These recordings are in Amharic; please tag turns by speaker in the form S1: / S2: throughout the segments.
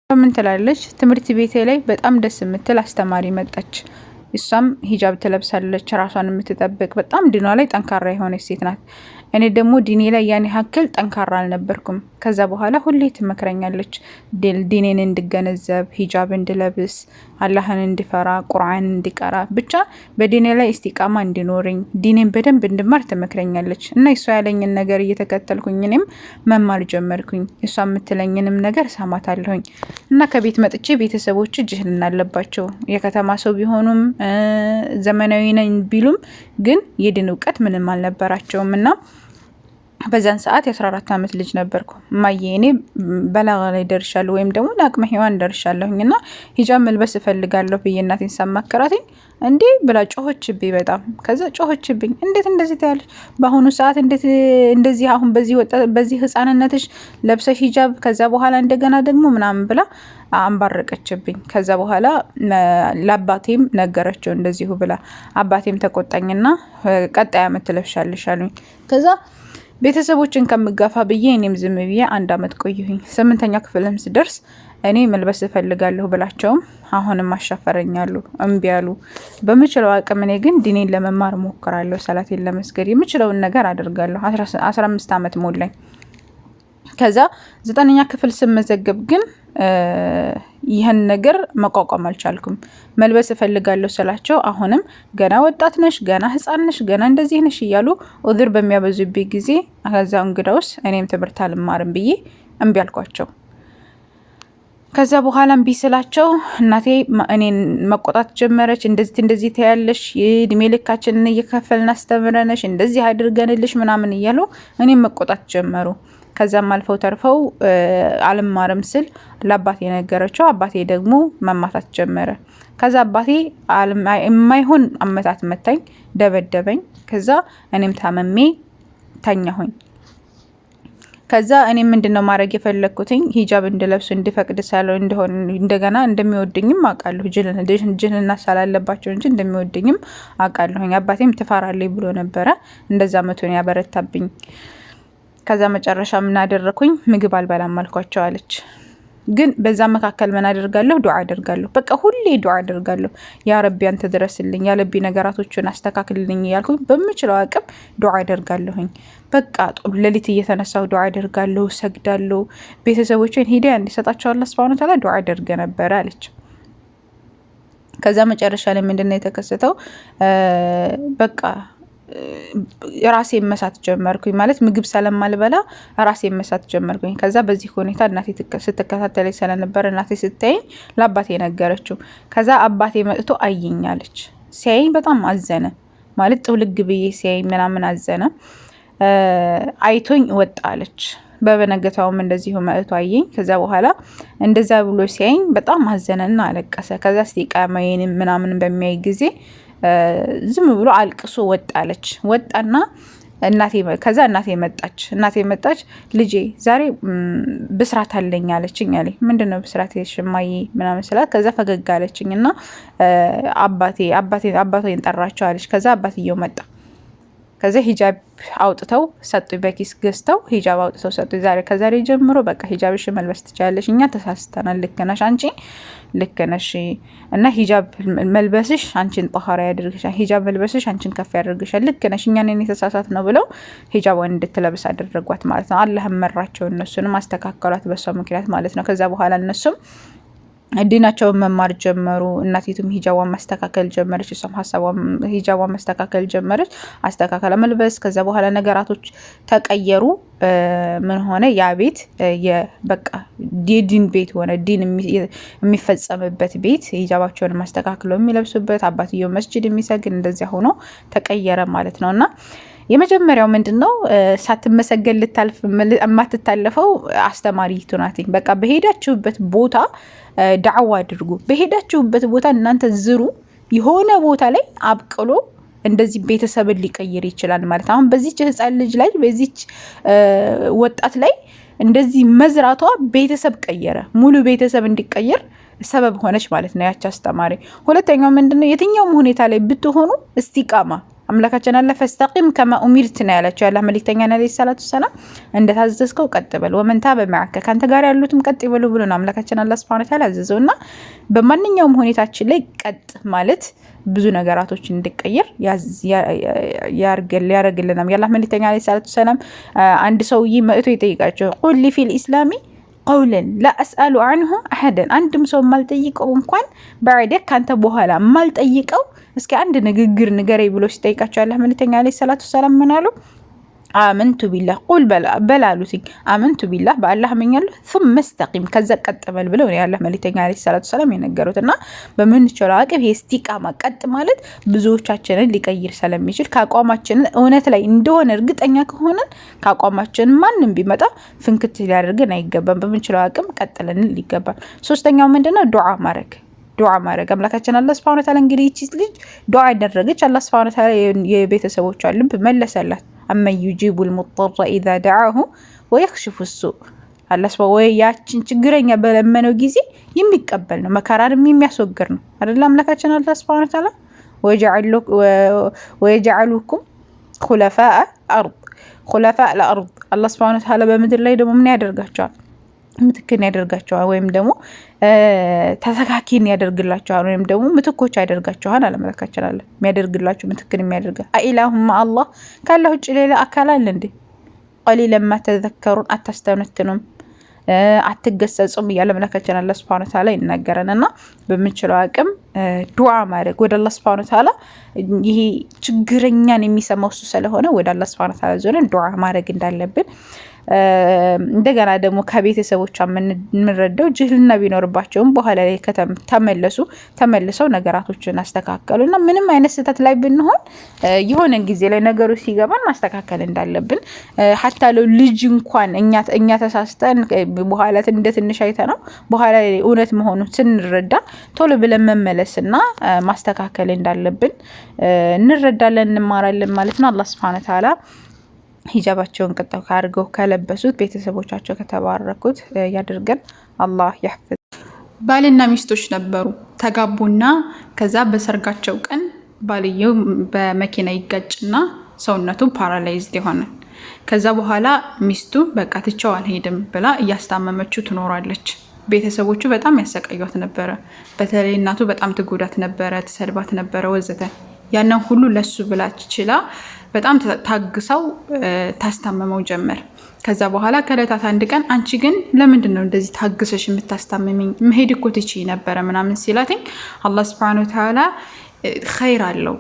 S1: ምን ትላለች? ትምህርት ቤቴ ላይ በጣም ደስ የምትል አስተማሪ መጣች። እሷም ሂጃብ ትለብሳለች፣ ራሷን የምትጠብቅ በጣም ዲኗ ላይ ጠንካራ የሆነች ሴት ናት። እኔ ደግሞ ዲኔ ላይ ያን ያክል ጠንካራ አልነበርኩም። ከዛ በኋላ ሁሌ ትመክረኛለች ዲኔን እንድገነዘብ፣ ሂጃብ እንድለብስ፣ አላህን እንድፈራ፣ ቁርአን እንድቀራ፣ ብቻ በዲኔ ላይ እስቲቃማ እንዲኖረኝ ዲኔን በደንብ እንድማር ትመክረኛለች። እና እሷ ያለኝን ነገር እየተከተልኩኝ እኔም መማር ጀመርኩኝ። እሷ የምትለኝንም ነገር ሰማታለሁኝ። እና ከቤት መጥቼ ቤተሰቦች ጅህልና አለባቸው። የከተማ ሰው ቢሆኑም ዘመናዊ ነኝ ቢሉም ግን የዲን እውቀት ምንም አልነበራቸውም። እና በዛን ሰዓት የ14 ዓመት ልጅ ነበርኩ። ማዬ እኔ በላጋ ላይ ደርሻለሁ ወይም ደግሞ ለአቅመ ሔዋን ደርሻለሁኝ እና ሂጃብ መልበስ እፈልጋለሁ ብዬ እናቴን ሳማከራትኝ እንዴ ብላ ጮኸችብኝ በጣም። ከዛ ጮኸችብኝ፣ እንዴት እንደዚህ ታያለሽ? በአሁኑ ሰዓት እንዴት እንደዚህ አሁን በዚህ ህፃንነትሽ ለብሰሽ ሂጃብ ከዛ በኋላ እንደገና ደግሞ ምናምን ብላ አንባረቀችብኝ። ከዛ በኋላ ለአባቴም ነገረችው እንደዚሁ ብላ። አባቴም ተቆጣኝና ቀጣይ አመት ትለብሻለሽ አሉኝ። ከዛ ቤተሰቦችን ከምጋፋ ብዬ እኔም ዝም ብዬ 1 አመት ቆየሁኝ። 8ኛ ክፍልም ስደርስ እኔ መልበስ እፈልጋለሁ ብላቸውም አሁንም አሻፈረኛሉ፣ እምቢ አሉ። በምችለው አቅም እኔ ግን ዲኔን ለመማር ሞክራለሁ። ሰላቴን ለመስገድ የምችለውን ነገር አደርጋለሁ። 15 አመት ሞላኝ። ከዛ 9ኛ ክፍል ስመዘገብ ግን ይህን ነገር መቋቋም አልቻልኩም። መልበስ እፈልጋለሁ ስላቸው አሁንም ገና ወጣት ነሽ፣ ገና ህፃን ነሽ፣ ገና እንደዚህ ነሽ እያሉ ኡዝር በሚያበዙብኝ ጊዜ ከዛ እንግዳውስ እኔም ትምህርት አልማርም ብዬ እምቢ አልኳቸው። ከዛ በኋላ እምቢ ስላቸው እናቴ እኔን መቆጣት ጀመረች። እንደዚህ ታያለሽ፣ እድሜ ልካችንን እየከፈልን አስተምረነሽ እንደዚህ አድርገንልሽ ምናምን እያሉ እኔም መቆጣት ጀመሩ። ከዛም አልፈው ተርፈው አልማርም ስል ለአባቴ ነገረችው። አባቴ ደግሞ መማታት ጀመረ። ከዛ አባቴ የማይሆን አመታት መታኝ፣ ደበደበኝ። ከዛ እኔም ታመሜ ተኛሁኝ። ከዛ እኔ ምንድነው ማድረግ የፈለኩትኝ ሂጃብ እንድለብሱ እንድፈቅድ ሳለው እንደገና እንደሚወደኝም አውቃለሁ። ጅልና ሳላለባቸው እንጂ እንደሚወደኝም አውቃለሁኝ። አባቴም ትፈራለች ብሎ ነበረ እንደዛ መቶን ያበረታብኝ። ከዛ መጨረሻ ምን አደረኩኝ? ምግብ አልበላም አልኳቸው አለች። ግን በዛ መካከል ምን አደርጋለሁ? ዱዓ አደርጋለሁ። በቃ ሁሌ ዱዓ አደርጋለሁ። ያ ረቢ አንተ ድረስልኝ፣ ያ ረቢ ነገራቶችን አስተካክልልኝ እያልኩኝ በምችለው አቅም ዱዓ አደርጋለሁኝ። በቃ ሌሊት እየተነሳሁ ዱዓ አደርጋለሁ፣ ሰግዳለሁ። ቤተሰቦችን ሂዳያ እንዲሰጣቸው አላህ ሱብሃነሁ ወተዓላ ዱዓ አደርገ ነበር አለች። ከዛ መጨረሻ ላይ ምንድነው የተከሰተው? በቃ ራሴ መሳት ጀመርኩኝ። ማለት ምግብ ስለማልበላ ራሴ መሳት ጀመርኩኝ። ከዛ በዚህ ሁኔታ እናቴ ስትከታተለኝ ስለነበር እናቴ ስታየኝ ለአባቴ ነገረችው። ከዛ አባቴ መጥቶ አየኛለች። ሲያየኝ በጣም አዘነ። ማለት ጥውልግ ብዬ ሲያየኝ ምናምን አዘነ። አይቶኝ ወጣለች። በበነገታውም እንደዚሁ መጥቶ አየኝ። ከዛ በኋላ እንደዛ ብሎ ሲያየኝ በጣም አዘነና አለቀሰ። ከዛ እስቲቃማዬን ምናምን በሚያይ ጊዜ ዝም ብሎ አልቅሶ ወጣለች። ወጣና ከዛ እናቴ መጣች። ልጄ ዛሬ ብስራት አለኝ አለችኝ አለኝ። ምንድነው ብስራት ሽማዬ ምናምን ስላት ከዛ ፈገግ አለችኝ እና አባቴን ጠራቸው አለች። ከዛ አባትየው መጣ። ከዛ ሂጃብ አውጥተው ሰጡኝ። በኪስ ገዝተው ሂጃብ አውጥተው ሰጡኝ። ከዛሬ ጀምሮ በቃ ሂጃብሽ መልበስ ትችላለሽ፣ እኛ ተሳስተናል፣ ልክ ነሽ አንቺ ልክ ነሽ እና ሂጃብ መልበስሽ አንቺን ጣሃራ ያደርግሻል፣ ሂጃብ መልበስሽ አንቺን ከፍ ያደርግሻል፣ ልክ ነሽ፣ እኛ ነን የተሳሳት ነው ብለው ሂጃቧን እንድትለብስ አደረጓት ማለት ነው። አላህ መራቸው፣ እነሱንም አስተካከሏት በሷ ምክንያት ማለት ነው። ከዛ በኋላ እነሱም ዲናቸውን መማር ጀመሩ። እናቲቱም ሂጃቧን ማስተካከል ጀመረች፣ እሷም ሂጃቧን ማስተካከል ጀመረች፣ አስተካከለ መልበስ። ከዛ በኋላ ነገራቶች ተቀየሩ። ምን ሆነ? ያ ቤት በቃ የዲን ቤት ሆነ። ዲን የሚፈጸምበት ቤት፣ ሂጃባቸውን ማስተካከለው የሚለብሱበት፣ አባትየው መስጂድ የሚሰግድ እንደዚያ ሆኖ ተቀየረ ማለት ነው። እና የመጀመሪያው ምንድነው? ሳትመሰገን የማትታለፈው አስተማሪቱ ናት። በቃ በሄዳችሁበት ቦታ ዳዕዋ አድርጉ። በሄዳችሁበት ቦታ እናንተ ዝሩ። የሆነ ቦታ ላይ አብቅሎ እንደዚህ ቤተሰብን ሊቀይር ይችላል ማለት። አሁን በዚች ህፃን ልጅ ላይ በዚች ወጣት ላይ እንደዚህ መዝራቷ ቤተሰብ ቀየረ፣ ሙሉ ቤተሰብ እንዲቀየር ሰበብ ሆነች ማለት ነው ያቺ አስተማሪ። ሁለተኛው ምንድነው? የትኛውም ሁኔታ ላይ ብትሆኑ እስቲቃማ አምላካችን አለ ፈስተቂም ከማ ኡሚርት ነው ያላቸው ያላህ መልእክተኛ ነብይ ሰለላሁ ዐለይሂ ወሰለም እንደታዘዝከው ቀጥ በል ወመን ታበ መዐከ ካንተ ጋር ያሉትም ቀጥ ይበሉ ብሎ ነው አምላካችን አላህ ሱብሃነሁ ወተዓላ አዘዘውና በማንኛውም ሁኔታችን ላይ ቀጥ ማለት ብዙ ነገራቶችን እንድቀየር ያርግልናል። ያላህ መልእክተኛ ነብይ ሰለላሁ ዐለይሂ ወሰለም አንድ ሰውዬ መጥቶ ይጠይቃቸው ቁል ሊ ፊል ኢስላሚ ቀውለን ላ አስአሉ አንሁ አሐደን አንድም ሰው ማልጠይቀው እንኳን ባዕደክ ካንተ በኋላ ማልጠይቀው እስኪ አንድ ንግግር ንገረኝ ብሎ ሲጠይቃቸው አላህ መልእክተኛ አለይሂ ሰላቱ ሰላም ምን አሉ? አመንቱ ቢላህ ቁል በላሉትኝ አመንቱ ቢላህ በአላህ አመኛለሁ ثم استقم ከዛ ቀጥ በል ብለው ነው ያላህ መልእክተኛ አለይሂ ሰላቱ ሰላም የነገሩትና በምንችለው አቅም ይሄ ኢስቲቃማ ቀጥ ማለት ብዙዎቻችንን ሊቀይር ስለሚችል ከአቋማችን እውነት ላይ እንደሆነ እርግጠኛ ከሆነን ከአቋማችን ማንንም ቢመጣ ፍንክት ሊያደርገን አይገባም። በምንችለው አቅም ቀጥለን ሊገባል። ሶስተኛው ምንድነው? ዱዓ ማድረግ አምላካችን አላህ Subhanahu Wa Ta'ala እንግዲህ እቺ ልጅ ዱዓ ያደረገች አላህ Subhanahu Wa Ta'ala የቤተሰቦቿን ልብ መለሰላት። አመን ዩጂቡል ሙጠራ ኢዛ ደዓሁ ወየክሽፉ ሱእ አላህ ወይ ያችን ችግረኛ በለመነው ጊዜ የሚቀበል ነው፣ መከራንም የሚያስወግድ ነው አይደል? አምላካችን አላህ Subhanahu Wa Ta'ala ወየጀዐሉኩም ኹለፋአ አልአርድ አላህ Subhanahu Wa Ta'ala በምድር ላይ ደግሞ ምን ያደርጋቸዋል? ምትክን ያደርጋቸዋል ወይም ደግሞ ተተካኪን ያደርግላቸዋል ወይም ደግሞ ምትኮች ያደርጋቸዋል። አለመለካችን አለ የሚያደርግላቸው ምትክን የሚያደርጋ አኢላሁም አላህ ካለ ውጭ ሌላ አካል አለ እንዴ? ቀሊለን ማ ተዘከሩን አታስተነትኑም አትገሰጹም እያለ አምላካችን አላህ Subhanahu Wa Ta'ala ይናገረንና በምንችለው አቅም ዱዓ ማድረግ ወደ አላህ Subhanahu Wa Ta'ala ይሄ ችግረኛን የሚሰማው እሱ ስለሆነ ወደ አላህ Subhanahu Wa Ta'ala ዞረን ዱዓ ማድረግ እንዳለብን እንደገና ደግሞ ከቤተሰቦቿ የምንረዳው ጅህልና ቢኖርባቸውም በኋላ ላይ ተመልሰው ነገራቶችን አስተካከሉና ምንም አይነት ስህተት ላይ ብንሆን የሆነ ጊዜ ላይ ነገሩ ሲገባን ማስተካከል እንዳለብን ሐታ ልጅ እንኳን እኛ ተሳስተን በኋላ እንደ ትንሽ አይተነው በኋላ ላይ እውነት መሆኑን ስንረዳ ቶሎ ብለን መመለስና ማስተካከል እንዳለብን እንረዳለን እንማራለን ማለት ነው። አላህ Subhanahu Wa Ta'ala ሂጃባቸውን ቀጣው ካርገው ከለበሱት ቤተሰቦቻቸው ከተባረኩት ያድርገን። አላህ ይحفظ። ባልና ሚስቶች ነበሩ፣ ተጋቡና ከዛ በሰርጋቸው ቀን ባልየው በመኪና ይጋጭና ሰውነቱ ፓራላይዝድ ይሆናል። ከዛ በኋላ ሚስቱ በቃ ትቻው አልሄድም ብላ እያስታመመችው ትኖራለች። ቤተሰቦቹ በጣም ያሰቃዩት ነበረ። በተለይ እናቱ በጣም ትጎዳት ነበረ፣ ትሰድባት ነበረ ወዘተ። ያንን ሁሉ ለሱ ብላ ችላ በጣም ታግሰው ታስታመመው ጀመር። ከዛ በኋላ ከለታት አንድ ቀን አንቺ ግን ለምንድን ነው እንደዚህ ታግሰሽ የምታስታምሚኝ? መሄድ እኮ ትችይ ነበረ ምናምን ሲላትኝ አላህ Subhanahu Wa Ta'ala ኸይር አለው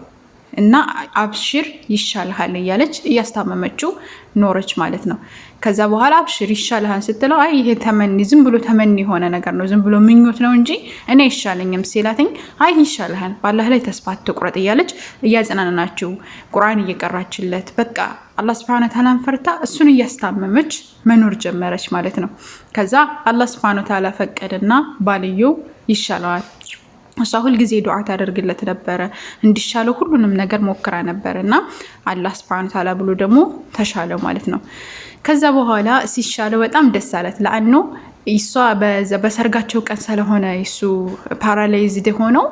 S1: እና አብሽር ይሻልሃል እያለች እያስታመመችው ኖረች ማለት ነው። ከዛ በኋላ አብሽር ይሻልሃል ስትለው አይ ይሄ ተመኒ ዝም ብሎ ተመኒ የሆነ ነገር ነው፣ ዝም ብሎ ምኞት ነው እንጂ እኔ ይሻለኝም ሲላትኝ አይ ይሻልሃል በአላህ ላይ ተስፋ አትቁረጥ እያለች እያጽናናችው ቁርአን እየቀራችለት በቃ አላህ Subhanahu Wa Ta'ala ፈርታ እሱን እያስታመመች መኖር ጀመረች ማለት ነው። ከዛ አላህ Subhanahu Wa Ta'ala ፈቀደና ባልየው ይሻለዋል። እሷ ሁሉ ጊዜ ዱዓ ታደርግለት ነበረ እንዲሻለው ሁሉንም ነገር ሞክራ ነበርና አላህ Subhanahu Wa Ta'ala ብሎ ደግሞ ተሻለው ማለት ነው። ከዛ በኋላ ሲሻለው በጣም ደስ አላት። ለአንኑ እሷ በሰርጋቸው ቀን ስለሆነ እሱ ፓራላይዝድ ሆነው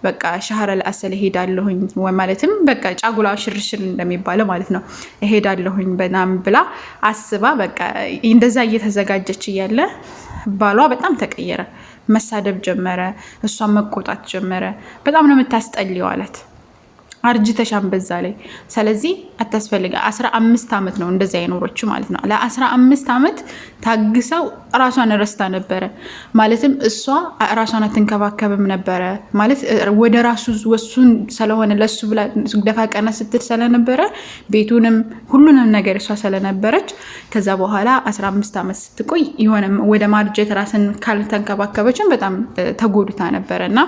S1: በቃ ሻህረ ለአሰል ሄዳለሁኝ ማለትም በቃ ጫጉላ ሽርሽር እንደሚባለው ማለት ነው ሄዳለሁኝ በናም ብላ አስባ በቃ እንደዛ እየተዘጋጀች እያለ ባሏ በጣም ተቀየረ። መሳደብ ጀመረ፣ እሷን መቆጣት ጀመረ። በጣም ነው የምታስጠልየው አላት። አርጅተሻን በዛ ላይ ስለዚህ አታስፈልጋ 15 አመት ነው እንደዛ አይኖሮች ማለት ነው። ለ15 አመት ታግሰው ራሷን ረስታ ነበረ ማለትም እሷ ራሷን አትንከባከብም ነበረ ማለት ወደ ራሱ ወሱን ስለሆነ ለሱ ብላ ደፋ ቀና ስትል ስለነበረ ቤቱንም ሁሉንም ነገር እሷ ስለነበረች ከዛ በኋላ 15 አመት ስትቆይ የሆነ ወደ ማርጀት ራስን ካልተንከባከበችን በጣም ተጎድታ ነበርና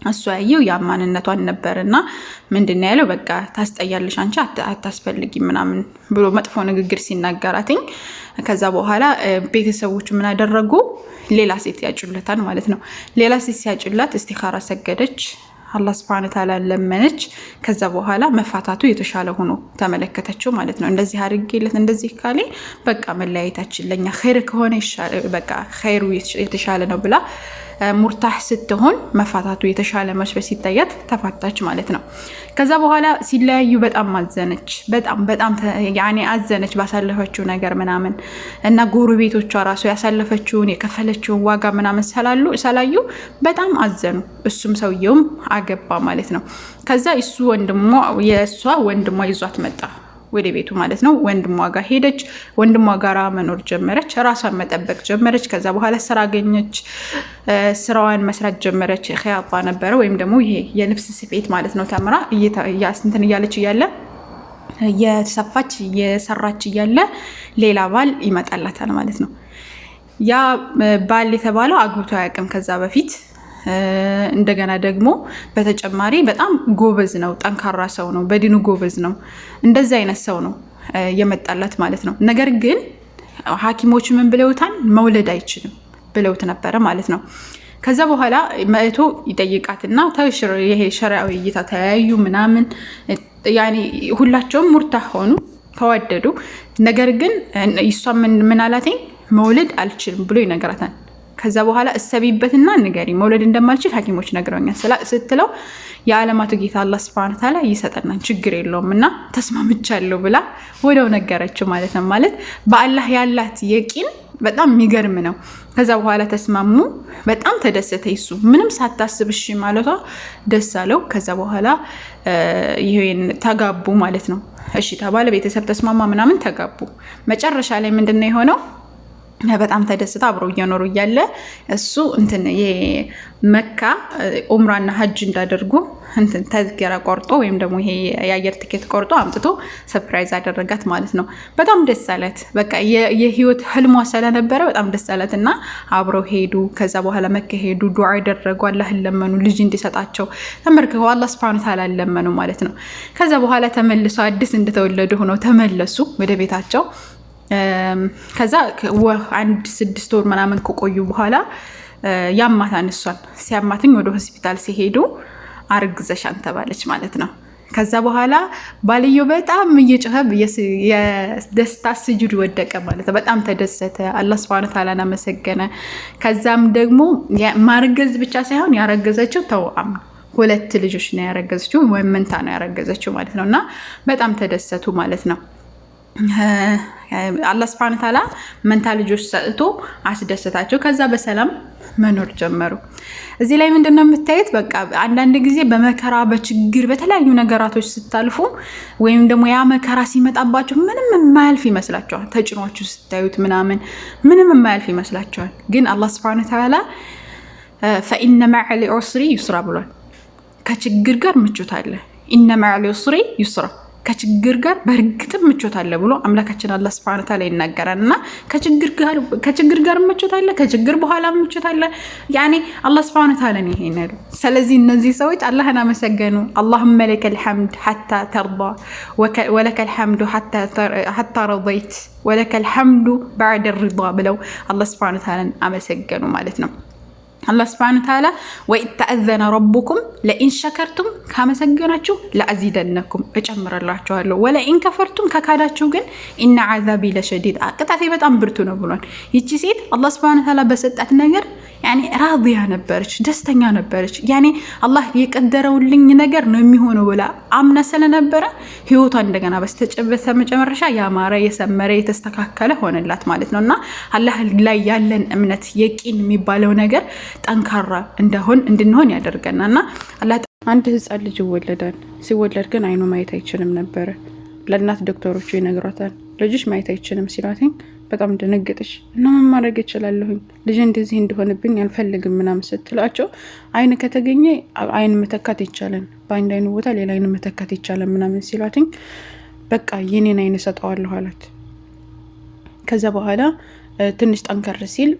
S1: እሷ ያየው ያማንነቷን ነበርና ምንድነው ያለው በቃ ታስጠያለሽ አንቺ አታስፈልጊ ምናምን ብሎ መጥፎ ንግግር ሲናገራትኝ ከዛ በኋላ ቤተሰቦቹ ምን አደረጉ? ሌላ ሴት ያጩለታል ማለት ነው። ሌላ ሴት ሲያጩላት እስቲኻራ ሰገደች፣ አላህ Subhanahu Wa Ta'ala ለመነች። ከዛ በኋላ መፋታቱ የተሻለ ሆኖ ተመለከተችው ማለት ነው። እንደዚህ አድርጌለት እንደዚህ ካለ በቃ መለያየታችን ለኛ ኸይር ከሆነ ይሻላል በቃ ኸይሩ የተሻለ ነው ብላ ሙርታህ ስትሆን መፋታቱ የተሻለ መስሎ ሲታያት ተፋታች ማለት ነው። ከዛ በኋላ ሲለያዩ በጣም አዘነች። በጣም ያኔ አዘነች ባሳለፈችው ነገር ምናምን እና ጎረቤቶቿ ራሱ ያሳለፈችውን የከፈለችውን ዋጋ ምናምን ሰላዩ በጣም አዘኑ። እሱም ሰውየውም አገባ ማለት ነው። ከዛ እሱ የእሷ ወንድሟ ይዟት መጣ ወደ ቤቱ ማለት ነው። ወንድሟ ጋር ሄደች። ወንድሟ ጋር መኖር ጀመረች። ራሷን መጠበቅ ጀመረች። ከዛ በኋላ ስራ አገኘች። ስራዋን መስራት ጀመረች። ኺያጣ ነበረ ወይም ደግሞ ይሄ የልብስ ስፌት ማለት ነው። ተምራ እንትን እያለች እያለ የሰፋች የሰራች እያለ ሌላ ባል ይመጣላታል ማለት ነው። ያ ባል የተባለው አግብቶ አያውቅም ከዛ በፊት። እንደገና ደግሞ በተጨማሪ በጣም ጎበዝ ነው፣ ጠንካራ ሰው ነው፣ በዲኑ ጎበዝ ነው። እንደዚህ አይነት ሰው ነው የመጣላት ማለት ነው። ነገር ግን ሐኪሞች ምን ብለውታል? መውለድ አይችልም ብለውት ነበረ ማለት ነው። ከዛ በኋላ መእቶ ይጠይቃትና ይሄ ሸሪዓዊ እይታ ተያዩ ምናምን ያኔ ሁላቸውም ሙርታ ሆኑ፣ ተዋደዱ። ነገር ግን እሷ ምን አላትኝ? መውለድ አልችልም ብሎ ይነግራታል። ከዛ በኋላ እሰቢበትና ንገሪ፣ መውለድ እንደማልችል ሐኪሞች ነግረውኛል ስትለው የዓለማቱ ጌታ አላህ ሱብሓነሁ ወተዓላ ይሰጠናል፣ ችግር የለውም እና ተስማምቻለሁ ብላ ወደው ነገረችው ማለት ነው። ማለት በአላህ ያላት የቂን በጣም የሚገርም ነው። ከዛ በኋላ ተስማሙ። በጣም ተደሰተ። ይሱ ምንም ሳታስብ እሺ ማለቷ ደስ አለው። ከዛ በኋላ ይሄን ተጋቡ ማለት ነው። እሺ ተባለ፣ ቤተሰብ ተስማማ ምናምን ተጋቡ። መጨረሻ ላይ ምንድነው የሆነው? በጣም ተደስታ አብረው እየኖሩ እያለ እሱ መካ ኡምራና ሀጅ እንዳደርጉ ተዝኪራ ቆርጦ ወይም ደግሞ ይሄ የአየር ትኬት ቆርጦ አምጥቶ ሰርፕራይዝ አደረጋት ማለት ነው። በጣም ደስ አላት። በቃ የህይወት ህልሟ ስለነበረ በጣም ደስ አላት እና አብረው ሄዱ። ከዛ በኋላ መካ ሄዱ፣ ዱዓ ያደረጉ፣ አላህን ለመኑ ልጅ እንዲሰጣቸው ተመርከው አላህ ሱብሓነሁ ወተዓላ ለመኑ ማለት ነው። ከዛ በኋላ ተመልሰው አዲስ እንደተወለዱ ሆነው ተመለሱ ወደ ቤታቸው። ከዛ 6 ወር ምናምን ከቆዩ በኋላ ያማታን እሷን ሲያማትኝ ወደ ሆስፒታል ሲሄዱ አርግዘሻን ተባለች ማለት ነው። ከዛ በኋላ ባልየው በጣም እየጮኸ የደስታ ስጁድ ወደቀ ማለት ነው። በጣም ተደሰተ፣ አላህ ሱብሓነሁ ወተዓላ አመሰገነ። ከዛም ደግሞ ማርገዝ ብቻ ሳይሆን ያረገዘችው ተውአም 2 ልጆች ነው ያረገዘችው፣ ወይም መንታ ነው ያረገዘችው ማለት ነው። እና በጣም ተደሰቱ ማለት ነው። አላህ ሱብሓነሁ ወተዓላ መንታ ልጆች ሰጥቶ አስደሰታቸው። ከዛ በሰላም መኖር ጀመሩ። እዚህ ላይ ምንድነው የምታዩት? በቃ አንዳንድ ጊዜ በመከራ በችግር በተለያዩ ነገራቶች ስታልፉ ወይም ደግሞ ያ መከራ ሲመጣባችሁ ምንም የማያልፍ ይመስላችኋል። ተጭኗችሁ ስታዩት ምንም የማያልፍ ይመስላችኋል። ግን አላህ ሱብሓነሁ ወተዓላ ፈኢነ መዐል ዑስሪ ዩስራ ብሏል። ከችግር ጋር ምቾት አለ። ኢነ መዐል ዑስሪ ዩስራ፣ ከችግር ጋር በእርግጥም ምቾት አለ ብሎ አምላካችን አላህ ሱብሓነሁ ወተዓላ ይናገራል። እና ከችግር ጋር ምቾት አለ፣ ከችግር በኋላ ምቾት አለ። ያኔ አላህ ሱብሓነሁ ወተዓላ ነው ይሄን ያለው። ስለዚህ እነዚህ ሰዎች አላህን አመሰገኑ። አላሁመ ለከል ሐምድ ሐታ ተርዳ ወለከል ሐምዱ ሐታ ረضይት ወለከል ሐምዱ በዕደ ሪዳ ብለው አላህ ሱብሓነሁ ወተዓላን አመሰገኑ ማለት ነው። አላህ ሱብሓነሁ ወተዓላ ወኢዝ ተአዘነ ረቡኩም ለኢን ሸከርቱም ካመሰገናችሁ ለአዚደነኩም እጨምረላችኋለሁ፣ ወለኢን ከፈርቱም ከካዳችሁ ግን ኢነ ዐዛቢ ለሸዲድ ቅጣቴ በጣም ብርቱ ነው ብሏል። ይቺ ሴት አላህ ሱብሓነሁ ወተዓላ በሰጣት ነገር ያኔ ራዲያ ነበረች፣ ደስተኛ ነበረች። ያኔ አላህ የቀደረውልኝ ነገር ነው የሚሆነው ብላ አምና ስለነበረ ህይወቷ እንደገና በስተመጨረሻ ያማረ የሰመረ የተስተካከለ ሆነላት ማለት ነው። እና አላህ ላይ ያለን እምነት የቂን የሚባለው ነገር ጠንካራ እንድንሆን ያደርገናል። እና አላህ አንድ ህፃን ልጅ ይወለዳል። ሲወለድ ግን አይኑ ማየት አይችልም ነበረ። ለእናት ዶክተሮቹ ይነግሯታል፣ ልጅሽ ማየት አይችልም ሲሏትኝ በጣም ደነገጠች። እና ምን ማድረግ እችላለሁኝ? ልጅ እንደዚህ እንደሆነብኝ አልፈልግም ምናምን ስትላቸው አይን ከተገኘ አይን መተካት ይቻላል፣ በአንድ አይኑ ቦታ ሌላ አይን መተካት ይቻላል ምናምን ሲሏትኝ በቃ የኔን አይን ሰጠዋለሁ አላት። ከዛ በኋላ ትንሽ ጠንከር ሲል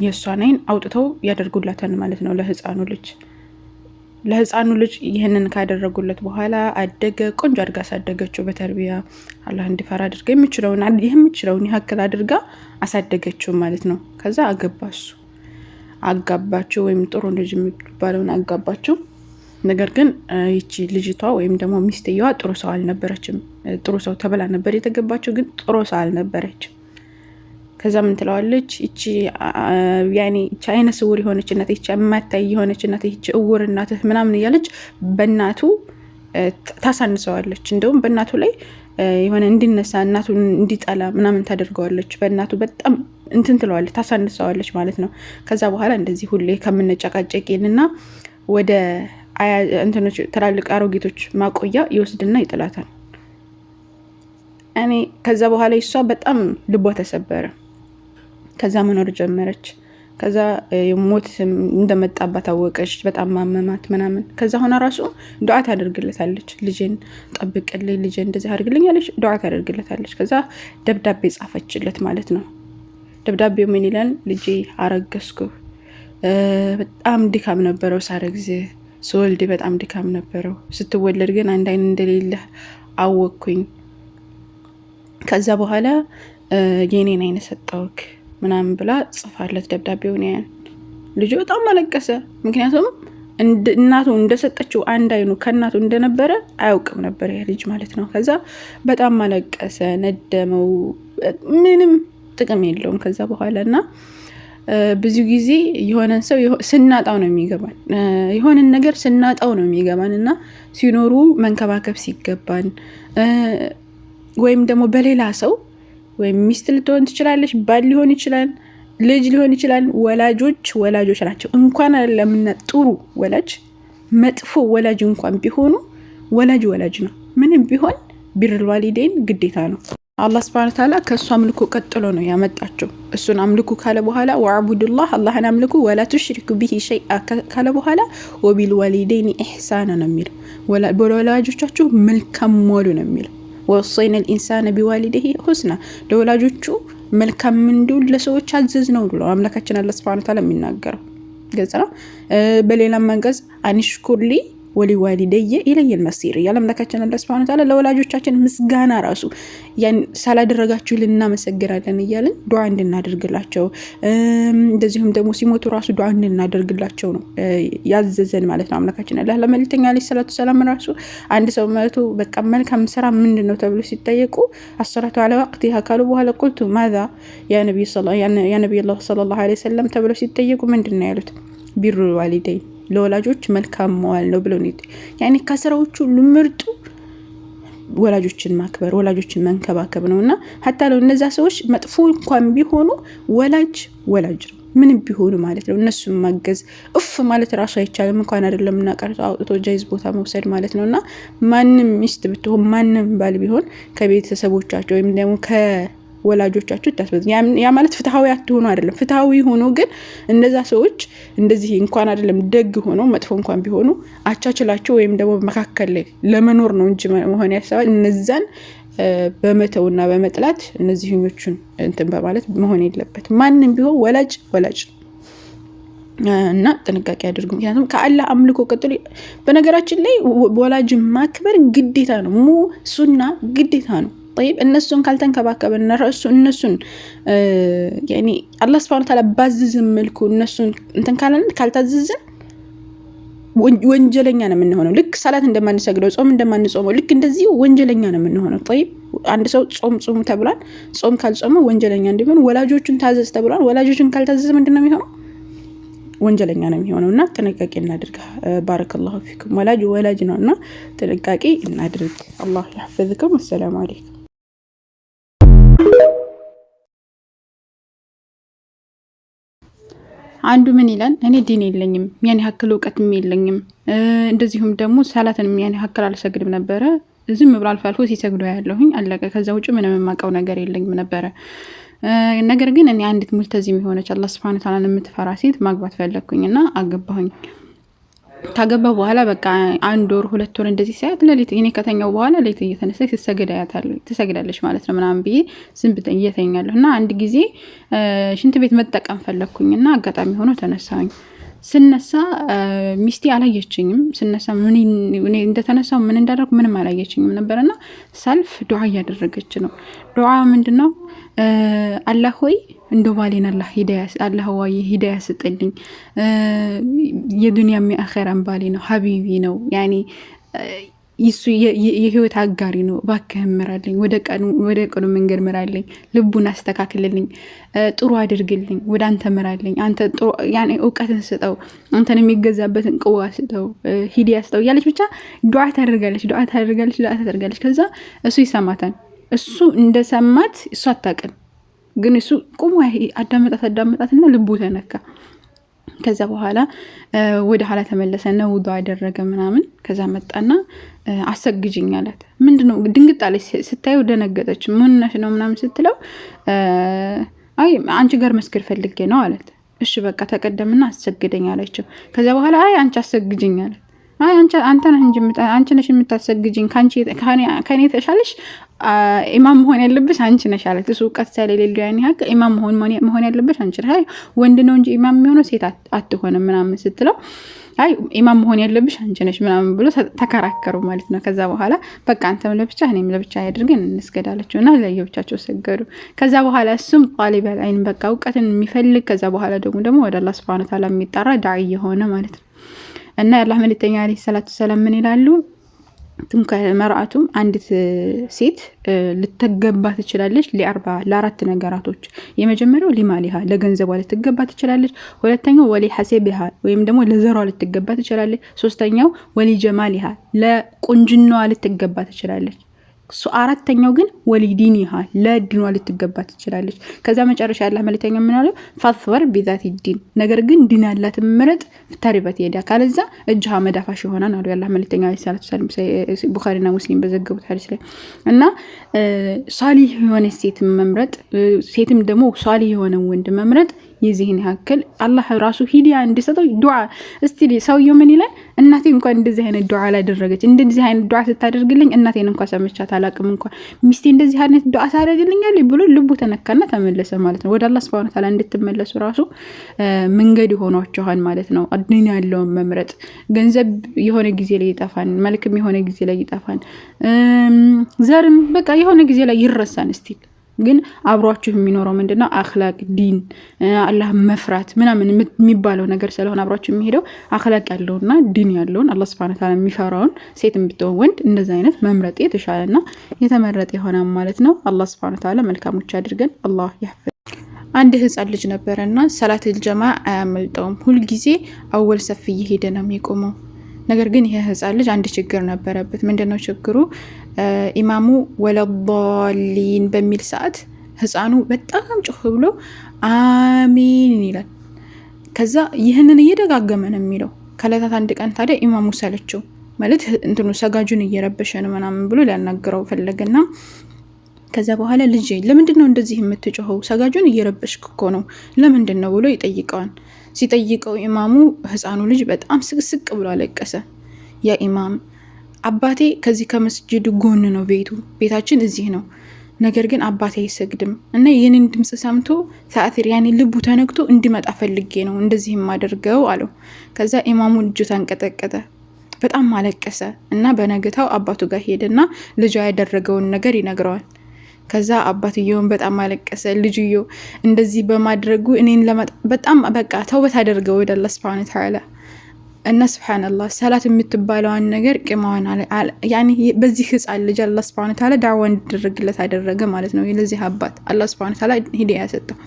S1: የእሷን አይን አውጥተው ያደርጉላታል ማለት ነው ለህፃኑ ልጅ ይህንን ካደረጉለት በኋላ አደገ። ቆንጆ አድርጋ አሳደገችው በተርቢያ አላህ እንዲፈራ አድርጋ የምችለውን ያክል አድርጋ አሳደገችው ማለት ነው። ከዛ አጋባችው ወይም ጥሩ ልጅ የሚባለውን አጋባችው። ነገር ግን ይቺ ልጅቷ ወይም ደግሞ ሚስትየዋ ጥሩ ሰው አልነበረችም። ጥሩ ሰው ተብላ ነበር የተገባችው፣ ግን ጥሩ ሰው አልነበረችም። ከዛ ምን ትለዋለች? እቺ ያኔ እቺ አይነ ስውር የሆነች እናት፣ እቺ የማታይ የሆነች እናት፣ እቺ እውር እናትህ ምናምን እያለች በእናቱ ታሳንሰዋለች። እንደውም በእናቱ ላይ የሆነ እንዲነሳ እናቱን እንዲጠላ ምናምን ታደርገዋለች። በእናቱ በጣም እንትን ትለዋለች፣ ታሳንሰዋለች ማለት ነው። ከዛ በኋላ እንደዚህ ሁሌ ከምንጨቃጨቂንና ወደ እንትኖች ትላልቅ አሮጊቶች ማቆያ ይወስድና ይጥላታል። እኔ ከዛ በኋላ እሷ በጣም ልቧ ተሰበረ። ከዛ መኖር ጀመረች። ከዛ ሞት እንደመጣባት አወቀች። በጣም ማመማት ምናምን። ከዛ ሆና ራሱ ዱዓ ታደርግለታለች። ልጄን ጠብቅልኝ፣ ልጄን እንደዚህ አድርግልኝ ያለች ዱዓ ታደርግለታለች። ከዛ ደብዳቤ ጻፈችለት ማለት ነው። ደብዳቤው ምን ይላል? ልጄ አረገዝኩ፣ በጣም ድካም ነበረው ሳረግዝ፣ ስወልድ በጣም ድካም ነበረው። ስትወለድ ግን አንድ አይን እንደሌለ አወቅኩኝ። ከዛ በኋላ የኔን አይነ ሰጠውክ ምናምን ብላ ጽፋለት ደብዳቤውን ያያን። ልጁ በጣም አለቀሰ። ምክንያቱም እናቱ እንደሰጠችው አንድ አይኑ ከእናቱ እንደነበረ አያውቅም ነበር ያ ልጅ ማለት ነው። ከዛ በጣም አለቀሰ፣ ነደመው። ምንም ጥቅም የለውም ከዛ በኋላ እና ብዙ ጊዜ የሆነን ሰው ስናጣው ነው የሚገባን፣ የሆነን ነገር ስናጣው ነው የሚገባን እና ሲኖሩ መንከባከብ ሲገባን ወይም ደግሞ በሌላ ሰው ወይም ሚስት ልትሆን ትችላለች፣ ባል ሊሆን ይችላል፣ ልጅ ሊሆን ይችላል። ወላጆች ናቸው። እንኳን ለምና ጥሩ ወላጅ መጥፎ ወላጅ እንኳን ቢሆኑ ወላጅ ነው። ምንም ቢሆን ቢርል ዋሊዴን ግዴታ ነው። አላህ ሱብሓነሁ ወተዓላ ከእሱ አምልኮ ቀጥሎ ነው ያመጣቸው። እሱን አምልኩ ካለ በኋላ ወዕቡዱላህ አላህን አምልኩ ወላ ቱሽሪኩ ቢሂ ሸይአ ካለ በኋላ ወቢል ዋሊዴን ኢሕሳና ነው የሚለው። በወላጆቻችሁ መልካም ዋሉ ነው የሚለው። ወወሰይና ልኢንሳነ ቢዋሊዲሂ ሁስና፣ ለወላጆቹ መልካም እንዲውል ለሰዎች አዘዝ ነው ብሎ አምላካችን አላህ ሱብሓነሁ ወተዓላ የሚናገረው ገጽ ነው። በሌላም አንቀጽ አንሽኩርሊ ወሊዋሊደየ ኢለየል መሲር እያለ አምላካችን አላህ ሱብሓነሁ ወተዓላ ለወላጆቻችን ምስጋና ራሱ ያን ሳላደረጋችሁ ልናመሰግናለን እያልን ዱዓ እንድናደርግላቸው፣ እንደዚሁም ደግሞ ሲሞቱ ራሱ ዱዓ እንድናደርግላቸው ነው ያዘዘን ማለት ነው አምላካችን አላህ። ለመልእክተኛ አለይሂ ሰላቱ ሰላም ራሱ አንድ ሰው መቶ በቃ መልካም ስራ ምንድነው ተብሎ ሲጠየቁ አሰላቱ ዐላ ወቅቲሃ ካሉ በኋላ ቁልቱ ማዛ ያ ነብይ ሰለላሁ ዐለይሂ ወሰለም ተብሎ ሲጠየቁ ምንድነው ያሉት? ቢሩ ዋሊደይን ለወላጆች መልካም መዋል ነው ብለው ነው። ያኔ ከስራዎቹ ምርጡ ወላጆችን ማክበር፣ ወላጆችን መንከባከብ ነውና ሀታ ነው እነዛ ሰዎች መጥፎ እንኳን ቢሆኑ ወላጅ ነው ምንም ቢሆኑ ማለት ነው። እነሱን ማገዝ እፍ ማለት ራሱ አይቻልም። እንኳን አይደለም እና ቀርቶ አውጥቶ ጃይዝ ቦታ መውሰድ ማለት ነውና ማንም ሚስት ብትሆን ማንም ባል ቢሆን ከቤተሰቦቻቸው ወይም ደግሞ ወላጆቻችሁ ታስበዝ ያ ማለት ፍትሃዊ አትሆኑ አይደለም። ፍትሃዊ ሆኖ ግን እነዛ ሰዎች እንደዚህ እንኳን አይደለም ደግ ሆኖ መጥፎ እንኳን ቢሆኑ አቻችላቸው ወይም ደግሞ መካከል ላይ ለመኖር ነው እንጂ መሆን ያሰባል እነዛን በመተውና በመጥላት እነዚህኞቹን እንትን በማለት መሆን የለበት። ማንም ቢሆን ወላጅ እና ጥንቃቄ አድርጉ። ምክንያቱም ከአላህ አምልኮ ቀጥሎ በነገራችን ላይ ወላጅ ማክበር ግዴታ ነው። ሱና ግዴታ ነው። طيب እነሱን ካልተንከባከበን እነሱን ያኒ አላህ Subhanahu Wa Ta'ala ባዝዝን መልኩ እነሱን እንትን ካልታዘዝን ወንጀለኛ ነው የምንሆነው። ልክ ሰላት እንደማንሰግደው ጾም እንደማንጾመው ልክ እንደዚህ ወንጀለኛ ነው የምንሆነው። طيب አንድ ሰው ጾም ተብሏል። ጾም ካልጾመ ወንጀለኛ እንደሆነ ወላጆቹን ታዘዝ ተብሏል። ወላጆቹን ካልታዘዘ ምንድነው የሚሆነው? ወንጀለኛ ነው የሚሆነውና ጥንቃቄ እናድርግ። ባረከላሁ ፊኩም። ወላጅ ነውና ጥንቃቄ እናድርግ። አላህ ይحفظكم። السلام عليكم። አንዱ ምን ይላል? እኔ ዲን የለኝም፣ ያን ያክል እውቀትም የለኝም፣ እንደዚሁም ደግሞ ሰላትን ያን ያክል አልሰግድም ነበረ። ዝም ብሎ አልፎ ሲሰግዱ ያለሁኝ አለቀ። ከዛ ውጭ ምንም የማውቀው ነገር የለኝም ነበረ። ነገር ግን እኔ አንዲት ሙልተዚም የሆነች አላህ Subhanahu Wa Ta'ala የምትፈራ ሴት ማግባት ፈለኩኝና አገባሁኝ። ታገባ በኋላ በቃ 1 ወር 2 ወር እንደዚህ ሳይት ለሊት እኔ ከተኛው በኋላ ለሊት እየተነሳች ትሰግዳለች ማለት ነው ምናምን ብዬ ዝም ብዬ እየተኛለሁና አንድ ጊዜ ሽንት ቤት መጠቀም ፈለኩኝና አጋጣሚ ሆኖ ተነሳሁኝ። ስነሳ ሚስቴ አላየችኝም። ስነሳ እኔ እንደተነሳው ምን እንዳደረኩ ምንም አላየችኝም ነበርና ሰልፍ ዱዓ እያደረገች ነው። ዱዓ ምንድነው? አላህ ሆይ እንደ ባሌን አላህ ወይ ሂዳያ ስጥልኝ። የዱንያ የአኺራም ባሌ ነው ሀቢቢ ነው ያኒ ይሱ የህይወት አጋሪ ነው። እባክህ ምራልኝ፣ ወደ ቀኑ መንገድ ምራልኝ፣ ልቡን አስተካክልልኝ፣ ጥሩ አድርግልኝ፣ ወደ አንተ ምራልኝ፣ አንተ ጥሩ ያኔ እውቀትን ስጠው፣ አንተን የሚገዛበትን ቅዋ ስጠው፣ ሂዳያ ስጠው እያለች ብቻ ዱዓ ታደርጋለች። ከዛ እሱ ይሰማታል። እሱ እንደሰማት እሱ አታውቅም፣ ግን እሱ ቁሙ አዳመጣትና ልቡ ተነካ። ከዛ በኋላ ወደ ኋላ ተመለሰና ውዱእ አደረገ ምናምን። ከዛ መጣና አሰግጅኝ አላት። ምንድነው ድንግጥ አለች። ስታየው ደነገጠች። ምን ነሽ ነው ምናምን ስትለው አይ አንቺ ጋር መስገድ ፈልጌ ነው አላት። እሺ በቃ ተቀደምና አሰግደኝ አለችው። ከዛ በኋላ አይ አንቺ አሰግጅኝ አላት። አይ አንቺ ነሽ የምታሰግጅኝ፣ ከኔ ተሻለሽ ኢማም መሆን ያለብሽ አንቺ ነሽ አላት። እሱ እውቀት ስለሌለው ያን ያህል ኢማም መሆን ያለብሽ አንቺ ነሽ። አይ ወንድ ነው እንጂ ኢማም የሚሆነው ሴት አትሆንም ምናምን ስትለው አይ ኢማም መሆን ያለብሽ አንቺ ነሽ ምናምን ብሎ ተከራከሩ ማለት ነው። ከዛ በኋላ በቃ አንተም ለብቻ እኔም ለብቻ ያድርገን እንስገዳለችው እና ለየብቻቸው ሰገዱ። ከዛ በኋላ እሱም ጣሊበል ዐልም በቃ እውቀትን የሚፈልግ ከዛ በኋላ ደግሞ ወደ አላህ ሱብሓነሁ ወተዓላ የሚጣራ ዳዒ የሆነ ማለት ነው። እና የአላህ መልእክተኛ አለይሂ ሰላቱ ሰላም ምን ይላሉ? መርአቱም አንዲት ሴት ልትገባ ትችላለች ለአራት ነገራቶች። የመጀመሪያው ሊማሊሃ ለገንዘቧ ልትገባ ትችላለች። ሁለተኛው ወሊ ሐሴቢሃ ወይም ደግሞ ለዘሯ ልትገባ ትችላለች። ሶስተኛው ወሊ ጀማሊሃ ለቁንጅናዋ ልትገባ ትችላለች። አራተኛው ግን ወሊዲኒሃ ለዲኗ ልትገባ ትችላለች። ከዛ መጨረሻ ያለ መልእክተኛ ምን አለው? ፈስበር ቢዛቲ ዲን ነገር ግን ዲን ያላት ምረጥ ተሪበት ሄዳ ካለዛ እጅሃ መዳፋሽ ይሆናል አሉ ያለ መልእክተኛ ሰለላሁ ዐለይሂ ወሰለም ቡኻሪና ሙስሊም በዘገቡት ሐዲስ ላይ። እና ሷሊህ የሆነ ሴት መምረጥ ሴትም ደግሞ ሷሊህ የሆነ ወንድ መምረጥ የዚህን ያክል አላህ ራሱ ሂዳያ እንዲሰጠው ዱዓ። እስቲ ሰውየው ምን ይላል? እናቴ እንኳን እንደዚህ አይነት ዱዓ አላደረገች፣ እንደዚህ አይነት ዱዓ ስታደርግልኝ እናቴን እንኳን ሰምቻት አላቅም፣ እንኳን ሚስቴ እንደዚህ አይነት ዱዓ ታደርግልኛል ብሎ ልቡ ተነካና ተመለሰ ማለት ነው። ወደ አላህ Subhanahu Wa Ta'ala እንድትመለሱ ራሱ መንገድ ሆኗቸዋል ማለት ነው። አድን ያለውን መምረጥ። ገንዘብ የሆነ ጊዜ ላይ ይጠፋን፣ መልክም የሆነ ጊዜ ላይ ይጠፋን፣ ዘርም በቃ የሆነ ጊዜ ላይ ይረሳን። እስቲ ግን አብሯችሁ የሚኖረው ምንድነው? አኽላቅ ዲን፣ አላህ መፍራት ምናምን የሚባለው ነገር ስለሆነ አብሯችሁ የሚሄደው አኽላቅ ያለውና ዲን ያለውን አላህ Subhanahu Wa Ta'ala የሚፈራውን ሴትም ብትሆን ወንድ እንደዛ አይነት መምረጥ የተሻለና የተመረጠ ይሆናል ማለት ነው። አላህ Subhanahu Wa Ta'ala መልካሞች አድርገን አላህ ያህፈዝ። አንድ ህፃን ልጅ ነበረና ሰላተል ጀማዓ አያመልጠውም። ሁሉ ጊዜ አወል ሰፍ እየሄደ ነው የሚቆመው። ነገር ግን ይሄ ህፃን ልጅ አንድ ችግር ነበረበት። ምንድነው ችግሩ? ኢማሙ ወለዷሊን በሚል ሰዓት ህፃኑ በጣም ጮህ ብሎ አሚን ይላል። ከዛ ይህንን እየደጋገመ ነው የሚለው። ከለታት አንድ ቀን ታዲያ ኢማሙ ሰለቸው ማለት እንትኑ ሰጋጁን እየረበሸ ነው ምናምን ብሎ ሊያናግረው ፈለገና ከዛ በኋላ ልጅ ለምንድነው እንደዚህ የምትጮኸው? ሰጋጁን እየረበሽክ እኮ ነው፣ ለምንድነው ብሎ ይጠይቀዋል። ሲጠይቀው ኢማሙ ህፃኑ ልጅ በጣም ስቅስቅ ብሎ አለቀሰ። ያ ኢማም አባቴ ከዚህ ከመስጂድ ጎን ነው ቤታችን እዚህ ነው፣ ነገር ግን አባቴ አይሰግድም እና የኔን ድምጽ ሰምቶ ተአثር ያኔ ልቡ ተነክቶ እንዲመጣ ፈልጌ ነው እንደዚህ የማደርገው አለው። ከዛ ኢማሙ እጁ ተንቀጠቀጠ፣ በጣም አለቀሰ እና በነገታው አባቱ ጋር ሄደና ልጁ ያደረገውን ነገር ይነግረዋል። ከዛ አባትየውን በጣም አለቀሰ። ልጅየው እንደዚህ በማድረጉ እኔን በጣም በቃ ተውበት አደረገው ወደ አላህ Subhanahu Wa Ta'ala። እና ሱብሃንአላህ ሰላት የምትባለውን ነገር ቅማዋን ያኒ በዚህ ህፃን ልጅ አላህ Subhanahu Wa Ta'ala ዳዕዋ እንዲደረግለት አደረገ ማለት ነው። ለዚህ አባት አላህ Subhanahu Wa Ta'ala ሂዳያ ሰጠው።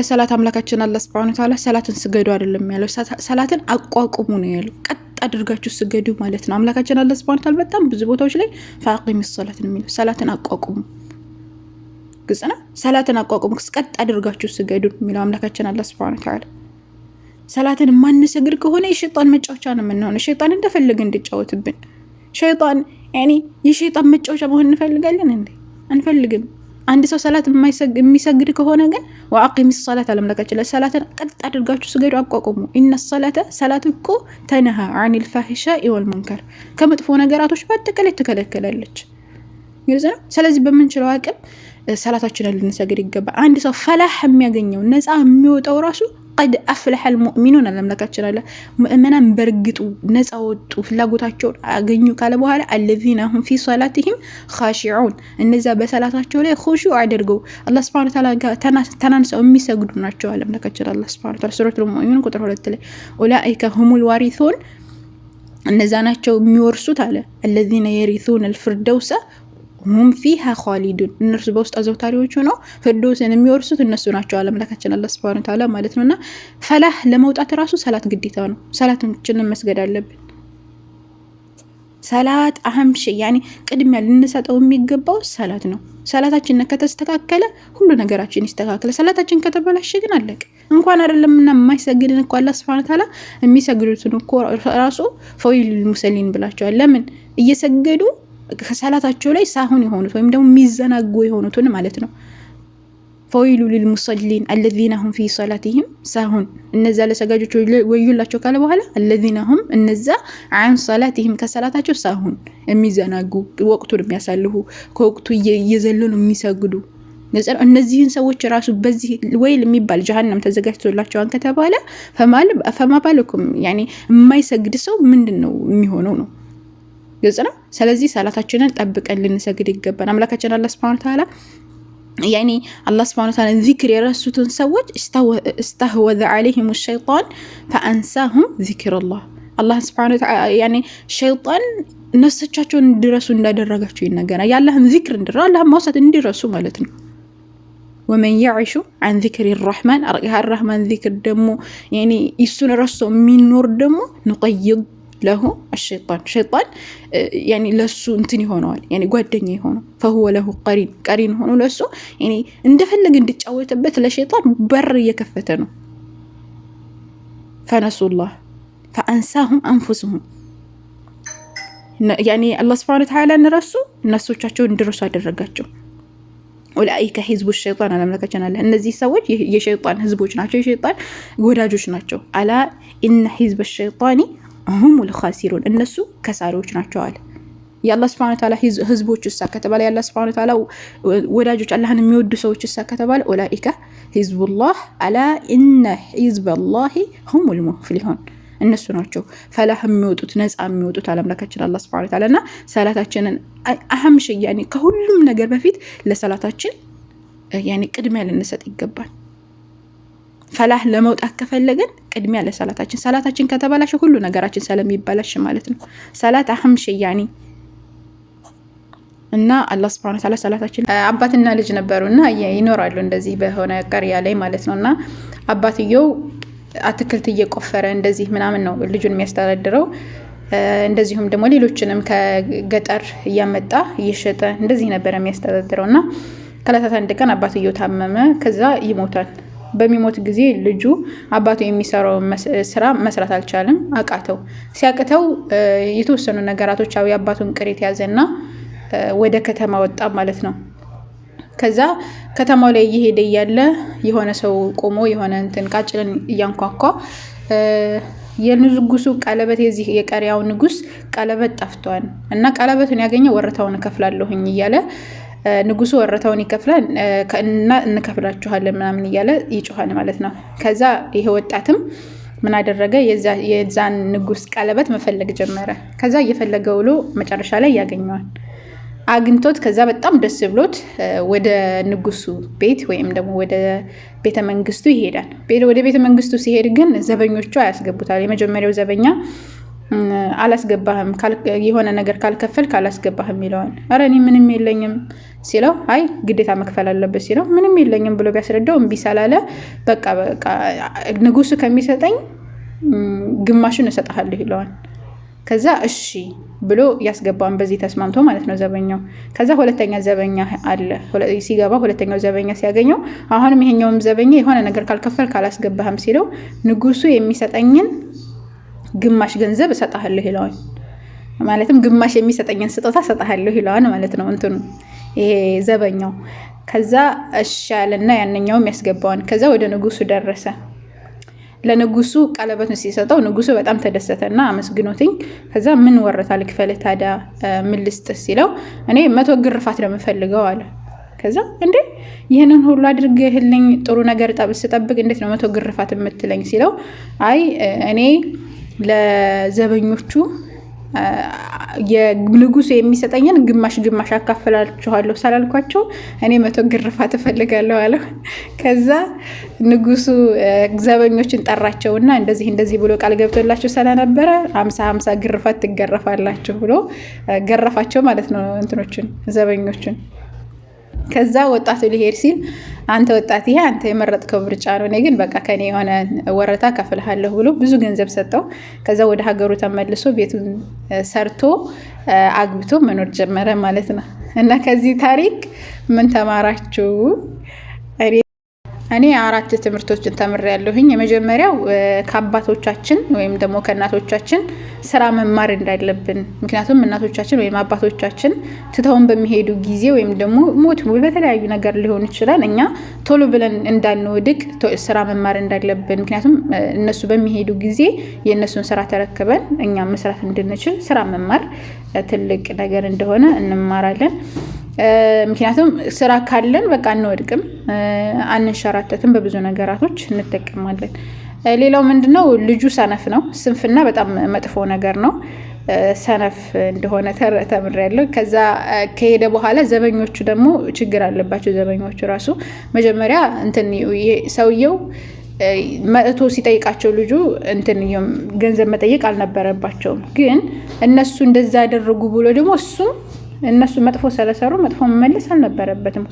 S1: ሰላት አምላካችን አላህ Subhanahu Wa Ta'ala ሰላትን ስገዱ አይደለም ያለው፣ ሰላትን አቋቁሙ ነው ያለው። ቀጥ አድርጋችሁ ስገዱ ማለት ነው። አምላካችን አላህ Subhanahu Wa Ta'ala በጣም ብዙ ቦታዎች ላይ ፈአቂሚስ ሰላት ነው የሚለው፣ ሰላትን አቋቁሙ ግጽና ሰላትን አቋቁሙ ቀጥ አድርጋችሁ ስገዱ የሚለው አምላካችን አላህ Subhanahu Wa Ta'ala። ሰላትን ማንሰግድ ከሆነ የሸይጣን መጫወቻ ነው የምንሆነው። ሸይጣን እንደፈለገ እንዲጫወትብን፣ ሸይጣን ያኒ የሸይጣን መጫወቻ መሆን እንፈልጋለን እንዴ? አንፈልግም። አንድ ሰው ሰላት የሚሰግድ ከሆነ ግን ወአቂሚስ ሰላት አለምላካችን ሰላትን ቀጥ አድርጋችሁ ስገዱ አቋቁሙ። ኢነ ሰላተ ሰላት እኮ ተነሃ አኒል ፋሂሻኢ ወልሙንከር ከመጥፎ ነገራቶች በአጠቃላይ ትከለከላለች። ይዘና ስለዚህ በምንችለው አቅም ሰላታችንን ልንሰግድ ይገባል። አንድ ሰው ፈላህ የሚያገኘው ነፃ የሚወጣው ራሱ قد أفلح المؤمنون አለምላካችን አለ ሙእመናን በርግጡ ነፃ ወጡ ፍላጎታቸው አገኙ ካለ በኋላ الذين هم في صلاتهم خاشعون እነዛ በሰላታቸው ላይ ኹሹዕ አድርገው አላህ Subhanahu Wa Ta'ala ተናንሰው የሚሰግዱ ናቸው አለምላካችን አላህ Subhanahu Wa Ta'ala ሱረቱል ሙእሚኑን ቁጥር 2 ላይ ኡላኢከ ሁሙል ዋሪሱን እነዛ ናቸው የሚወርሱት አለ الذين يرثون الفردوس هم فيها خالدون እነርሱ በውስጥ አዘውታሪዎች ሆነው ፍርዶስን የሚወርሱት እነሱ ናቸው አለ አምላካችን አላህ Subhanahu Wa Ta'ala ማለት ነውና ፈላህ ለመውጣት ራሱ ሰላት ግዴታ ነው ሰላታችንን መስገድ አለብን ሰላት አህም ሸይ ያኒ ቅድሚያ ልንሰጠው የሚገባው ሰላት ነው ሰላታችን ከተስተካከለ ሁሉ ነገራችን ይስተካከለ ሰላታችን ከተበላሸ ግን አለቀ እንኳን አይደለምና የማይሰግድን እኮ አላህ Subhanahu Wa Ta'ala የሚሰግዱትን እኮ ራሱ ፈዊሉል ሙሰሊን ብላቸዋል ለምን እየሰገዱ ከሰላታቸው ላይ ሳሁን የሆኑት ወይም ደግሞ የሚዘናጉ የሆኑትን ማለት ነው ፈዊሉ للمصلين الذين هم في صلاتهم ሳሁን እነዛ ለሰጋጆች ወዩላቸው ካለ በኋላ الذين هم እነዛ عن صلاتهم ከሰላታቸው ሳሁን የሚዘናጉ ወቅቱን የሚያሳልፉ ከወቅቱ እየዘለሉ የሚሰግዱ እነዚህን ሰዎች ራሱ በዚህ ወይል የሚባል ጀሃነም ተዘጋጅቶላቸዋል ከተባለ ፈማባለኩም يعني የማይሰግድ ሰው ምንድነው የሚሆነው ነው ግልጽ ነው ስለዚህ ሰላታችንን ጠብቀን ልንሰግድ ይገባል አምላካችን አላህ Subhanahu Wa Ta'ala يعني الله سبحانه وتعالى ذكر يرسوتون سوج استهوذ عليهم الشيطان فأنساهم ذكر الله سبحانه وتعالى يعني الشيطان نسچاچون እንዲረሱ እንዳደረጋቸው ይነገራል ያላህን ذكر እንዲራ አላህን ማውሳት እንዲረሱ ማለት ነው ومن يعش عن ذكر الرحمن الرحمن ذكر دمو يعني يسون رسو من نور دمو نقيض له الشيطان يعني لسو انتني هونوال يعني ጓደኛ ይሆኑ فهو له قرين ሆኖ ለሱ يعني እንደፈለገ እንድጫወተበት ለሸይጣን በር እየከፈተ ነው فنسوا الله فانساهم انفسهم يعني الله سبحانه وتعالى نرሱ እነሱቻቸው እንድረሱ አደረጋቸው ኡላኢከ ሂዝቡ الشيطان አላመለከቸና እነዚህ ሰዎች የሸይጣን ህዝቦች ናቸው የሸይጣን ወዳጆች ናቸው አላ ان حزب الشيطان هم الخاسرون እነሱ ከሳሪዎች ናቸው አለ ያላህ Subhanahu Wa Ta'ala ህዝቦች ከተባለ ያላህ Subhanahu Wa Ta'ala ወዳጆች አላህን የሚወዱ ሰዎች ከተባለ ኡላኢከ ሂዝቡላህ አላ ኢነ ሂዝበላሂ ሁሙል ሙፍሊሁን እነሱ ናቸው ፈላህ የሚወጡት ነፃ የሚወጡት አምላካችን አላህ Subhanahu Wa Ta'ala እና ሰላታችንን አህም ሸይ يعني ከሁሉም ነገር በፊት ለሰላታችን يعني ቅድሚያ ልንሰጥ ይገባል ፈላህ ለመውጣት ከፈለገን ቅድሚያ ሰላታችን ከተበላሸ ሁሉ ነገራችን ስለሚበላሽ ማለት ነው ሰላት አህም ሸይ يعني እና አላህ Subhanahu Wa Ta'ala ሰላታችን አባትና ልጅ ነበሩና ይኖራሉ እንደዚህ በሆነ ቀሪያ ላይ ማለት ነውና አባትየው አትክልት እየቆፈረ እንደዚህ ምናምን ነው ልጁን የሚያስተዳድረው እንደዚሁም ደግሞ ሌሎችንም ከገጠር እያመጣ እየሸጠ እንደዚህ ነበር የሚያስተዳድረውና ከለታት አንድ ቀን አባትየው ታመመ ከዛ ይሞታል በሚሞት ጊዜ ልጁ አባቱ የሚሰራው ስራ መስራት አልቻለም አቃተው ሲያቀተው የተወሰኑ ነገራቶች አው ያባቱን ቅሬት ያዘና ወደ ከተማ ወጣ ማለት ነው ከዛ ከተማው ላይ እየሄደ ያለ የሆነ ሰው ቆሞ የሆነ እንትን ቃጭልን እያንኳኳ የንጉሱ ቀለበት የዚህ የቀሪያው ንጉስ ቀለበት ጠፍቷል እና ቀለበቱን ያገኘው ወረታውን ከፍላለሁኝ እያለ ንጉሱ ወረታውን ይከፍላል እና እንከፍላችኋለን ምናምን እያለ ይጮሃል ማለት ነው ከዛ ይሄ ወጣትም ምን አደረገ የዛን ንጉስ ቀለበት መፈለግ ጀመረ ከዛ እየፈለገው ብሎ መጨረሻ ላይ ያገኘዋል አግንቶት ከዛ በጣም ደስ ብሎት ወደ ንጉሱ ቤት ወይም ደግሞ ወደ ቤተ መንግስቱ ይሄዳል ወደ ቤተ መንግስቱ ሲሄድ ግን ዘበኞቹ አያስገቡታል የመጀመሪያው ዘበኛ አላስገባህም የሆነ ነገር ካልከፈል ካላስገባህም ይለዋል አረኒ ምንም የለኝም ሲለው አይ ግዴታ መክፈል አለበት ሲለው ምንም የለኝም ብሎ ቢያስረዳው እምቢ ሳላለ በቃ ንጉሱ ከሚሰጠኝ ግማሹን እሰጣለሁ ይለዋል ከዛ እሺ ብሎ ያስገባውን በዚህ ተስማምቶ ማለት ነው ዘበኛው ከዛ ሁለተኛ ዘበኛ አለ ሲገባ ሁለተኛው ዘበኛ ሲያገኘው አሁንም ይሄኛውም ዘበኛ የሆነ ነገር ካልከፈል ካላስገባህም ሲለው ንጉሱ የሚሰጠኝን ግማሽ ገንዘብ እሰጣለሁ ይለዋል ማለትም ግማሽ የሚሰጠኝን ስጦታ እሰጣለሁ ይለዋል ማለት ነው እንትኑ ይሄ ዘበኛው ከዛ እሻለና ያንኛው የሚያስገባውን ከዛ ወደ ንጉሱ ደረሰ ለንጉሱ ቀለበቱን ሲሰጠው ንጉሱ በጣም ተደሰተና አመስግኖትኝ ከዛ ምን ወረታ ልክፈል ታዲያ ምን ልስጥስ ሲለው እኔ 100 ግርፋት ነው የምፈልገው አለ ከዛ እንዴ ይሄንን ሁሉ አድርገህልኝ ጥሩ ነገር ጠብቅ እንዴት ነው 100 ግርፋት የምትለኝ ሲለው አይ እኔ ለዘበኞቹ የንጉሱ የሚሰጠኝን ግማሽ ግማሽ አካፍላችኋለሁ ሳላልኳቸው እኔ 100 ግርፋት እፈልጋለሁ አለ። ከዛ ንጉሱ ዘበኞችን ጠራቸውና እንደዚህ ብሎ ቃል ገብቶላቸው ስለነበረ 50 ግርፋት ትገረፋላችሁ ብሎ ገረፋቸው ማለት ነው እንትኖችን ዘበኞችን። ከዛ ወጣቱ ሊሄድ ሲል አንተ ወጣት ይሄ አንተ የመረጥከው ምርጫ ነው፣ እኔ ግን በቃ ከኔ የሆነ ወረታ ከፍልሃለሁ ብሎ ብዙ ገንዘብ ሰጠው። ከዛ ወደ ሀገሩ ተመልሶ ቤቱን ሰርቶ አግብቶ መኖር ጀመረ ማለት ነው። እና ከዚህ ታሪክ ምን ተማራችሁ? እኔ 4 ትምህርቶችን ተምሬያለሁኝ። የመጀመሪያው ከአባቶቻችን ወይም ደግሞ ከእናቶቻችን ስራ መማር እንዳለብን። ምክንያቱም እናቶቻችን ወይም አባቶቻችን ትተውን በሚሄዱ ጊዜ ወይም ደግሞ ሞት በተለያዩ ነገር ሊሆን ይችላል፣ እኛ ቶሎ ብለን እንዳንወድቅ ስራ መማር እንዳለብን። ምክንያቱም እነሱ በሚሄዱ ጊዜ የእነሱን ስራ ተረክበን እኛ መስራት እንድንችል ስራ መማር ትልቅ ነገር እንደሆነ እንማራለን። ምክንያቱም ስራ ካለን በቃ አንወድቅም፣ አንንሸራተትም፣ በብዙ ነገራቶች እንጠቀማለን። ሌላው ምንድነው? ልጁ ሰነፍ ነው። ስንፍና በጣም መጥፎ ነገር ነው። ሰነፍ እንደሆነ ተምሬያለሁ። ከዛ ከሄደ በኋላ ዘበኞቹ ደግሞ ችግር አለባቸው። ዘበኞቹ ራሱ መጀመሪያ ሰውየው መጥቶ ሲጠይቃቸው ልጁ ገንዘብ መጠየቅ አልነበረባቸውም። ግን እነሱ እንደዛ ያደረጉ ብሎ ደግሞ እነሱ መጥፎ ስለሰሩ መጥፎ መመለስ አልነበረበትም።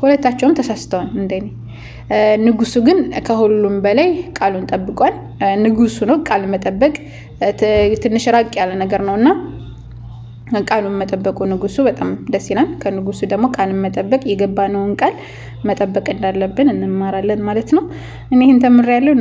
S1: ሁለታቸውም ተሳስተዋል እንደኔ። ንጉሱ ግን ከሁሉም በላይ ቃሉን ጠብቋል። ንጉሱ ነው። ቃል መጠበቅ ትንሽ ራቅ ያለ ነገር ነውና ቃሉን መጠበቁ ንጉሱ በጣም ደስ ይላል። ከንጉሱ ደግሞ ቃልን መጠበቅ የገባነውን ቃል መጠበቅ እንዳለብን እንማራለን ማለት ነው። እኔ ይሄን ተምሬያለሁ።